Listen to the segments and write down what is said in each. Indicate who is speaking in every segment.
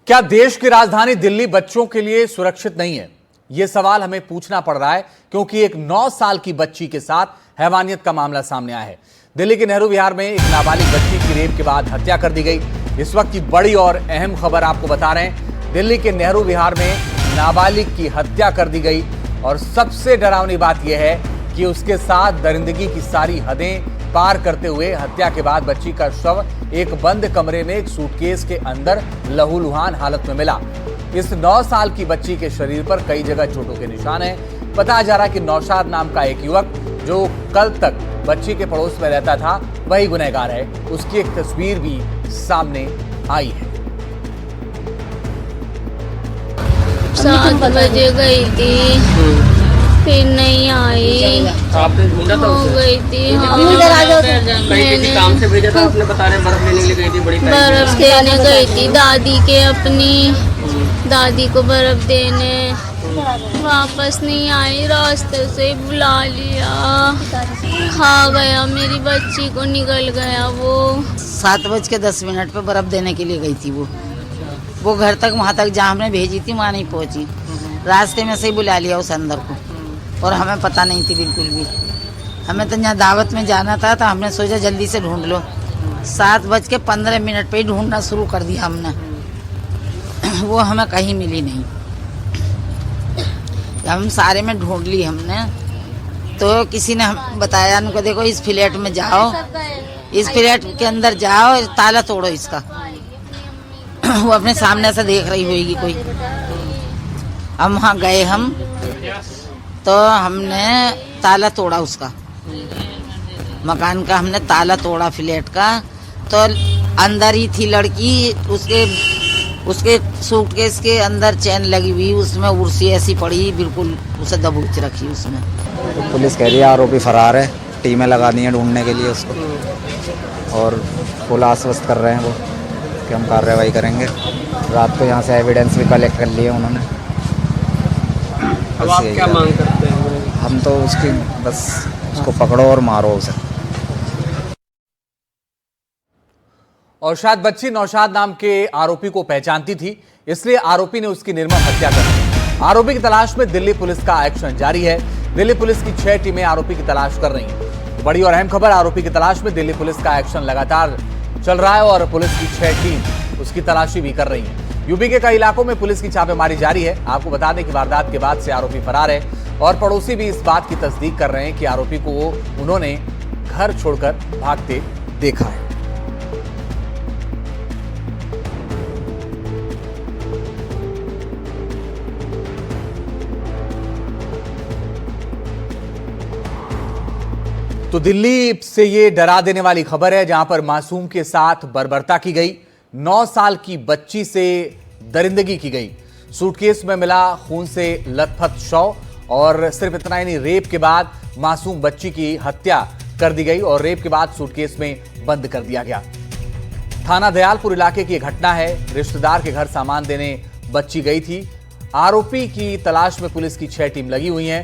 Speaker 1: क्या देश की राजधानी दिल्ली बच्चों के लिए सुरक्षित नहीं है? यह सवाल हमें पूछना पड़ रहा है क्योंकि एक 9 साल की बच्ची के साथ हैवानियत का मामला सामने आया है। दिल्ली के नेहरू विहार में एक नाबालिग बच्ची की रेप के बाद हत्या कर दी गई। इस वक्त की बड़ी और अहम खबर आपको बता रहे हैं। दिल्ली के नेहरू विहार में नाबालिग की हत्या कर दी गई और सबसे डरावनी बात यह है कि उसके साथ दरिंदगी की सारी हदें पार करते हुए हत्या के बाद बच्ची का शव एक बंद कमरे में एक सूटकेस के अंदर लहूलुहान हालत में मिला। इस 9 साल की बच्ची के शरीर पर कई जगह चोटों के निशान हैं। बताया जा रहा है कि नौशाद नाम का एक युवक जो कल तक बच्ची के पड़ोस में रहता था वही गुनहगार है। उसकी एक तस्वीर भी सामने आई है।
Speaker 2: 7 बजे गई थी, फिर नहीं आई।
Speaker 3: आपने ढूंढा था उसे?
Speaker 2: हो गई थी।
Speaker 3: कहीं किसी काम से भेजा था आपने? बता रहे बर्फ लेने के लिए गई थी, बड़ी
Speaker 2: बर्फ देने गई थी दादी के, अपनी दादी को बर्फ देने। वापस नहीं आई, रास्ते से बुला लिया, खा गया मेरी बच्ची को, निकल गया वो।
Speaker 4: 7:10 पे बर्फ देने के लिए गई थी वो घर तक, वहाँ तक जहाँ हमने भेजी थी वहाँ नहीं पहुँची। रास्ते में से ही बुला लिया उस अंदर को और हमें पता नहीं थी बिल्कुल भी। हमें तो यहाँ दावत में जाना था तो हमने सोचा जल्दी से ढूंढ लो। 7:15 पे ही ढूंढना शुरू कर दिया हमने। वो हमें कहीं मिली नहीं। हम सारे में ढूंढ ली हमने, तो किसी ने हम बताया उनको, देखो इस फ्लैट में जाओ, इस फ्लैट के अंदर जाओ, ताला तोड़ो इसका। वो अपने सामने से देख रही होगी कोई। हम वहाँ गए हम तो हमने ताला तोड़ा उसका, मकान का हमने ताला तोड़ा फ्लैट का। तो अंदर ही थी लड़की, उसके सूटकेस के अंदर चैन लगी हुई, उसमें उर्सी ऐसी पड़ी, बिल्कुल उसे दबोच रखी उसमें।
Speaker 5: तो पुलिस कह रही है आरोपी फरार है, टीमें लगा दी हैं ढूंढने के लिए उसको और पुलिस आश्वस्त कर रहे हैं वो कि हम कार्रवाई करेंगे। रात को यहाँ से एविडेंस भी कलेक्ट कर लिए उन्होंने।
Speaker 3: अब आप क्या मांग करते हैं?
Speaker 5: हम तो उसको पकड़ो और मारो उसे।
Speaker 1: और शायद बच्ची नौशाद नाम के आरोपी को पहचानती थी, इसलिए आरोपी ने उसकी निर्मम हत्या कर दी। आरोपी की तलाश में दिल्ली पुलिस का एक्शन जारी है। दिल्ली पुलिस की 6 टीमें आरोपी की तलाश कर रही हैं। बड़ी और अहम खबर, आरोपी की तलाश में दिल्ली पुलिस का एक्शन लगातार चल रहा है और पुलिस की 6 टीम उसकी तलाशी भी कर रही है। यूपी के कई इलाकों में पुलिस की छापेमारी जारी है। आपको बता दें कि वारदात के बाद से आरोपी फरार है और पड़ोसी भी इस बात की तस्दीक कर रहे हैं कि आरोपी को उन्होंने घर छोड़कर भागते देखा है। तो दिल्ली से ये डरा देने वाली खबर है जहां पर मासूम के साथ बर्बरता की गई। 9 साल की बच्ची से दरिंदगी की गई। सूटकेस में मिला खून से लथपथ शव और सिर्फ इतना ही नहीं, रेप के बाद मासूम बच्ची की हत्या कर दी गई और रेप के बाद सूटकेस में बंद कर दिया गया। थाना दयालपुर इलाके की घटना है। रिश्तेदार के घर सामान देने बच्ची गई थी। आरोपी की तलाश में पुलिस की 6 टीम लगी हुई है।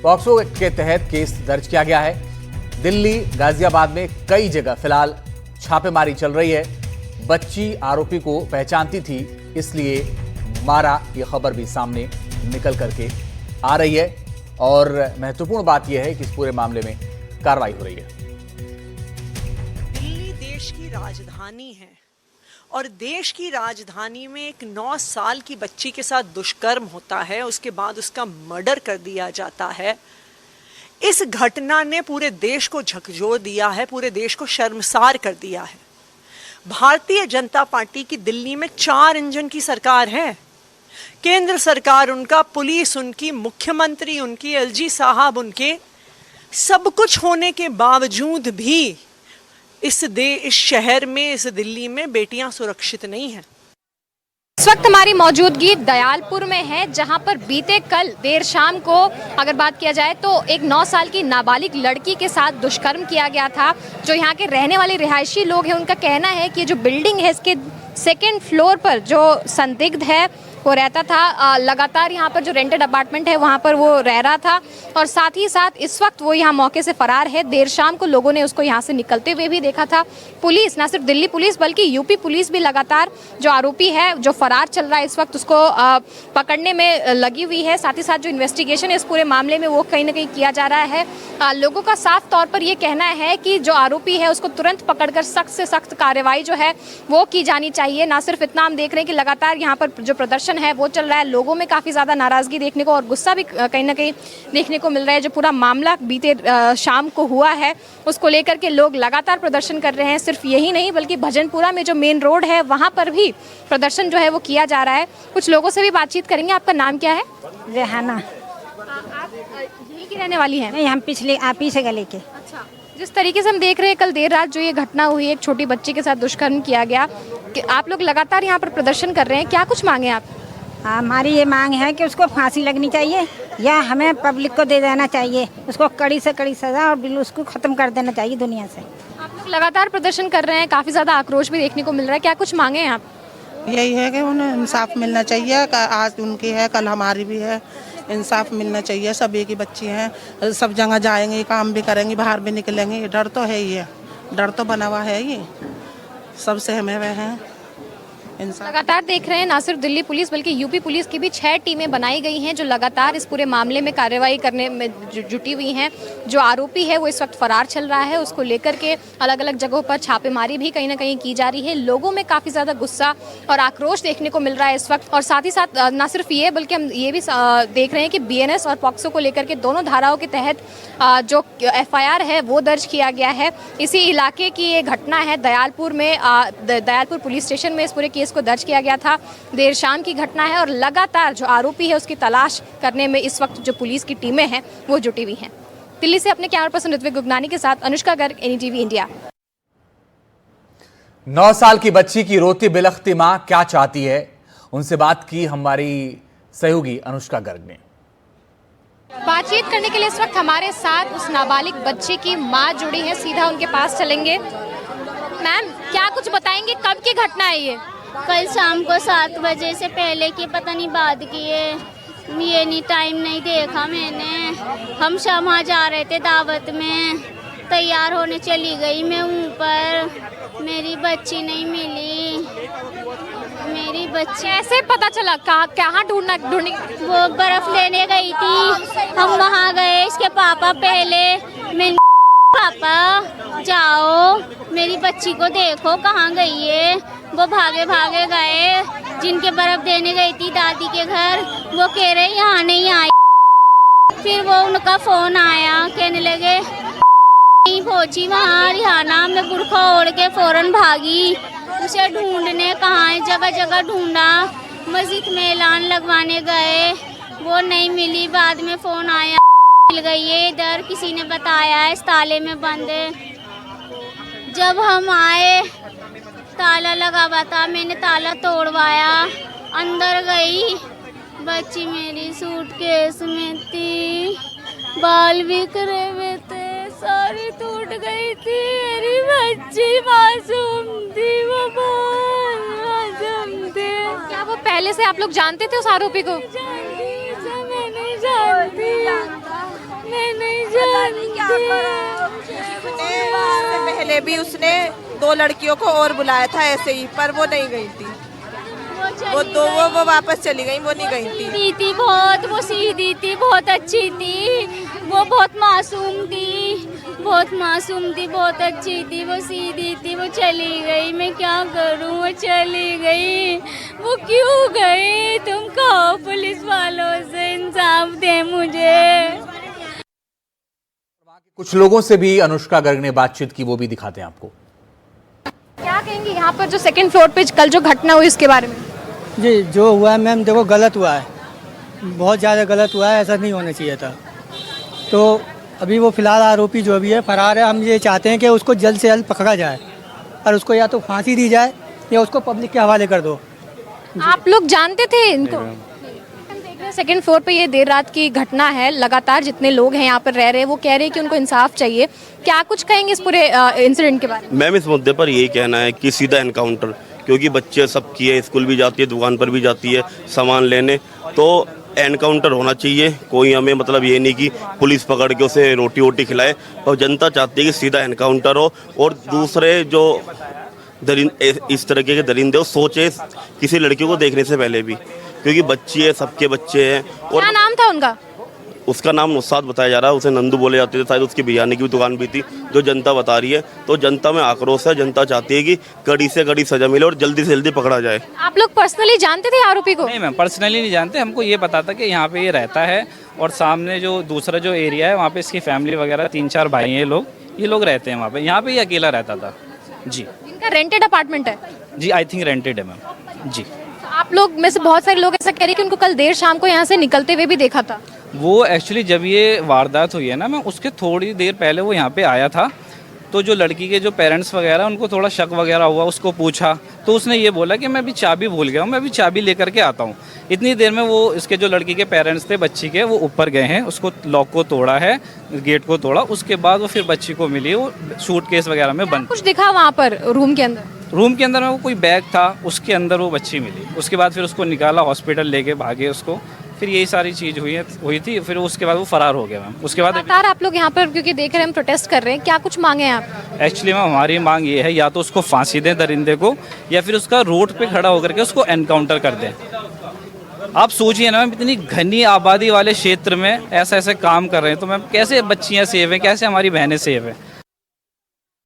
Speaker 1: पॉक्सो के तहत केस दर्ज किया गया है। दिल्ली, गाजियाबाद में कई जगह फिलहाल छापेमारी चल रही है। बच्ची आरोपी को पहचानती थी, इसलिए मारा, यह खबर भी सामने निकल करके आ रही है और महत्वपूर्ण बात यह है कि इस पूरे मामले में कार्रवाई हो रही है।
Speaker 6: दिल्ली देश की राजधानी है और देश की राजधानी में एक 9 साल की बच्ची के साथ दुष्कर्म होता है, उसके बाद उसका मर्डर कर दिया जाता है। इस घटना ने पूरे देश को झकझोर दिया है, पूरे देश को शर्मसार कर दिया है। भारतीय जनता पार्टी की दिल्ली में 4 इंजन की सरकार है। केंद्र सरकार उनका, पुलिस उनकी, मुख्यमंत्री उनकी, एलजी साहब उनके, सब कुछ होने के बावजूद भी इस शहर में, इस दिल्ली में बेटियां सुरक्षित नहीं हैं।
Speaker 7: इस वक्त हमारी मौजूदगी दयालपुर में है, जहां पर बीते कल देर शाम को अगर बात किया जाए तो एक 9 साल की नाबालिग लड़की के साथ दुष्कर्म किया गया था। जो यहाँ के रहने वाले रिहायशी लोग हैं उनका कहना है कि जो बिल्डिंग है इसके 2nd फ्लोर पर जो संदिग्ध है वो रहता था। लगातार यहाँ पर जो रेंटेड अपार्टमेंट है वहाँ पर वो रह रहा था और साथ ही साथ इस वक्त वो यहाँ मौके से फरार है। देर शाम को लोगों ने उसको यहाँ से निकलते हुए भी देखा था। पुलिस, ना सिर्फ दिल्ली पुलिस बल्कि यूपी पुलिस भी लगातार जो आरोपी है जो फरार चल रहा है इस वक्त उसको पकड़ने में लगी हुई है। साथ ही साथ जो इन्वेस्टिगेशन है इस पूरे मामले में वो कहीं ना कहीं किया जा रहा है। लोगों का साफ तौर पर ये कहना है कि जो आरोपी है उसको तुरंत पकड़कर सख्त से सख्त कार्रवाई जो है वो की जानी चाहिए। ना सिर्फ इतना, हम देख रहे हैं कि लगातार यहाँ पर जो प्रदर्शन है वो चल रहा है। लोगों में काफ़ी ज़्यादा नाराज़गी देखने को और गुस्सा भी कहीं ना कहीं देखने को मिल रहा है। जो पूरा मामला बीते शाम को हुआ है उसको लेकर के लोग लगातार प्रदर्शन कर रहे हैं। सिर्फ यही नहीं बल्कि भजनपुरा में जो मेन रोड है वहाँ पर भी प्रदर्शन जो है वो किया जा रहा है। कुछ लोगों से भी बातचीत करेंगे। आपका नाम क्या है?
Speaker 8: रेहाना।
Speaker 7: आप यहीं की रहने वाली हैं?
Speaker 8: नहीं, हम पिछले आप ही से गले के।
Speaker 7: अच्छा, जिस तरीके से हम देख रहे हैं कल देर रात जो ये घटना हुई, एक छोटी बच्ची के साथ दुष्कर्म किया गया, कि आप लोग लगातार यहाँ पर प्रदर्शन कर रहे हैं, क्या कुछ मांगे आप?
Speaker 8: हमारी ये मांग है कि उसको फांसी लगनी चाहिए या हमें पब्लिक को दे देना चाहिए, उसको कड़ी से कड़ी सजा और बिल्कुल उसको ख़त्म कर देना चाहिए दुनिया से।
Speaker 7: आप लोग लगातार प्रदर्शन कर रहे हैं, काफ़ी ज़्यादा आक्रोश भी देखने को मिल रहा है, क्या कुछ मांगे हैं आप?
Speaker 9: यही है कि उन्हें इंसाफ मिलना चाहिए। आज उनकी है, कल हमारी भी है। इंसाफ मिलना चाहिए। सब एक ही बच्ची हैं, सब जगह जाएंगे, काम भी करेंगे, बाहर भी निकलेंगे। डर तो है ही है, डर तो बना हुआ है ही, सब सहमे हुए हैं।
Speaker 7: लगातार देख रहे हैं ना सिर्फ दिल्ली पुलिस बल्कि यूपी पुलिस की भी 6 टीमें बनाई गई हैं जो लगातार इस पूरे मामले में कार्रवाई करने में जुटी हुई हैं। जो आरोपी है वो इस वक्त फरार चल रहा है, उसको लेकर के अलग अलग जगहों पर छापेमारी भी कहीं ना कहीं की जा रही है। लोगों में काफ़ी ज़्यादा गुस्सा और आक्रोश देखने को मिल रहा है इस वक्त। और साथ ही साथ ना सिर्फ ये बल्कि हम ये भी देख रहे हैं कि BNS और पॉक्सो को लेकर के दोनों धाराओं के तहत जो FIR है वो दर्ज किया गया है। इसी इलाके की ये घटना है, दयालपुर में दयालपुर पुलिस स्टेशन में इस पूरे केस को दर्ज किया गया था। देर शाम की घटना है और लगातार जो आरोपी है उसकी तलाश करने में इस वक्त जो पुलिस की टीमें हैं वो जुटी हुई हैं। दिल्ली से अपने कैमरा पर्सन ऋत्विक गुगनानी के साथ अनुष्का गर्ग, NDTV इंडिया।
Speaker 1: 9 साल की बच्ची की रोती बिलखती मां क्या चाहती है, उनसे बात की हमारी सहयोगी अनुष्का गर्ग ने।
Speaker 7: बातचीत करने के लिए इस वक्त हमारे साथ उस नाबालिग बच्ची की मां जुड़ी है, सीधा उनके पास चलेंगे। मैम, क्या कुछ बताएंगे, कब की घटना है ये?
Speaker 2: कल शाम को 7 बजे से पहले की, पता नहीं बाद की है, ये नहीं टाइम नहीं देखा मैंने। हम वहाँ जा रहे थे दावत में, तैयार होने चली गई मैं ऊपर, मेरी बच्ची नहीं मिली। मेरी बच्ची
Speaker 7: ऐसे पता चला? कहाँ ढूंढनी?
Speaker 2: वो बर्फ लेने गई थी, हम वहाँ गए, इसके पापा पहले, मैं पापा जाओ मेरी बच्ची को देखो कहाँ गई है। वो भागे भागे गए, जिनके बर्फ देने गई थी दादी के घर, वो कह रहे यहाँ नहीं आई। फिर वो उनका फोन आया, कहने लगे नहीं पहुँची वहाँ रिहाना। मैं बुरखा ओढ़ के फौरन भागी उसे ढूंढने, कहाँ है, जगह जगह ढूंढा, मस्जिद में ऐलान लगवाने गए, वो नहीं मिली। बाद में फ़ोन आया, मिल गई है इधर, किसी ने बताया है, इस ताले में बंद है। जब हम आए ताला लगा हुआ था, मैंने ताला तोड़वाया, अंदर गई, बच्ची मेरी सूटकेस में थी, बाल बिखरे हुए थे, सारी टूट गई थी। मेरी बच्ची मासूम थी, वो बहुत मासूम थी।
Speaker 7: क्या वो पहले से आप लोग जानते थे उस आरोपी को?
Speaker 2: मैं नहीं जानती, मैं नहीं जानती।
Speaker 10: पहले भी उसने 2 लड़कियों को और बुलाया था ऐसे ही, पर वो नहीं गई थी। वो वापस चली गई, वो नहीं गई
Speaker 2: थी। बहुत वो सीधी थी, बहुत अच्छी थी, वो बहुत मासूम थी, बहुत मासूम थी, बहुत अच्छी थी, वो सीधी थी, वो चली गई। मैं क्या करूं, वो चली गई। वो क्यों गई? तुम कहो पुलिस वालों से, इंसाफ दे मुझे।
Speaker 1: कुछ लोगों से भी अनुष्का गर्ग ने बातचीत की, वो भी दिखाते हैं आपको।
Speaker 7: क्या कहेंगे यहाँ पर जो 2nd फ्लोर पे कल जो घटना हुई उसके बारे में?
Speaker 11: जी, जो हुआ है मैम, देखो गलत हुआ है, बहुत ज़्यादा गलत हुआ है, ऐसा नहीं होना चाहिए था। तो अभी वो फिलहाल आरोपी जो भी है फरार है। हम ये चाहते हैं कि उसको जल्द से जल्द पकड़ा जाए और उसको या तो फांसी दी जाए या उसको पब्लिक के हवाले कर दो।
Speaker 7: आप लोग जानते थे इनको? 2nd फ्लोर पे ये देर रात की घटना है, लगातार जितने लोग हैं यहाँ पर रह रहे हैं वो कह रहे हैं कि उनको इंसाफ चाहिए। क्या कुछ कहेंगे इस पूरे इंसिडेंट के बारे में?
Speaker 12: मैम, इस मुद्दे पर यही कहना है कि सीधा एनकाउंटर, क्योंकि बच्चे सबकी है, स्कूल भी जाती है, दुकान पर भी जाती है सामान लेने, तो एनकाउंटर होना चाहिए। कोई हमें मतलब ये नहीं कि पुलिस पकड़ के उसे रोटी वोटी खिलाए, और जनता चाहती है कि सीधा एनकाउंटर हो। और दूसरे जो इस तरीके के दरिंदे हो सोचे किसी लड़की को देखने से पहले भी, क्योंकि बच्ची है, सबके बच्चे हैं। और
Speaker 7: क्या नाम था उनका?
Speaker 12: उसका नाम नुसरात बताया जा रहा है, उसे नंदू बोले जाते थे, शायद उसकी बिरयानी की भी दुकान भी थी, जो जनता बता रही है। तो जनता में आक्रोश है, जनता चाहती है कि कड़ी से कड़ी सजा मिले और जल्दी से जल्दी पकड़ा जाए।
Speaker 7: आप लोग पर्सनली जानते थे आरोपी को?
Speaker 13: नहीं मैम, पर्सनली नहीं जानते, हमको ये पता था कि यहाँ पे ये रहता है, और सामने जो दूसरा जो एरिया है वहाँ पे इसकी फैमिली वगैरह 3-4 भाई हैं ये लोग रहते हैं वहाँ पे। यहाँ पे ये अकेला रहता था जी।
Speaker 7: इनका रेंटेड अपार्टमेंट है
Speaker 13: जी, आई थिंक रेंटेड है मैम जी।
Speaker 7: आप लोग में से बहुत सारे लोग ऐसा कह रहे हैं कि उनको कल देर शाम को यहाँ से निकलते हुए भी देखा था।
Speaker 13: वो एक्चुअली जब ये वारदात हुई है ना, मैं उसके थोड़ी देर पहले वो यहाँ पे आया था, तो जो लड़की के जो पेरेंट्स वगैरह उनको थोड़ा शक वगैरह हुआ, उसको पूछा तो उसने ये बोला कि मैं अभी चाबी भूल गया हूँ, मैं अभी चाबी लेकर के आता हूँ। इतनी देर में वो इसके जो लड़की के पेरेंट्स थे बच्ची के, वो ऊपर गए हैं, उसको लॉक को तोड़ा है, गेट को तोड़ा, उसके बाद वो फिर बच्ची को मिली, वो सूटकेस वगैरह में बंद।
Speaker 7: कुछ दिखा वहाँ पर रूम के अंदर?
Speaker 13: रूम के अंदर में वो कोई बैग था, उसके अंदर वो बच्ची मिली। उसके बाद फिर उसको निकाला, हॉस्पिटल लेके भागे उसको, फिर यही सारी चीज़ हुई थी। फिर उसके बाद वो फरार हो गया मैम। उसके बाद
Speaker 7: लगातार आप लोग यहाँ पर क्योंकि देख रहे हैं हम प्रोटेस्ट कर रहे हैं, क्या कुछ मांगे हैं आप?
Speaker 13: एक्चुअली मैम हमारी मांग ये है, या तो उसको फांसी दें दरिंदे को, या फिर उसका रोड पे खड़ा होकर के उसको एनकाउंटर कर दें। आप सोचिए ना मैम, इतनी घनी आबादी वाले क्षेत्र में ऐसा काम कर रहे हैं, तो मैम कैसे बच्चियाँ सेव हैं, कैसे हमारी बहनें सेव हैं?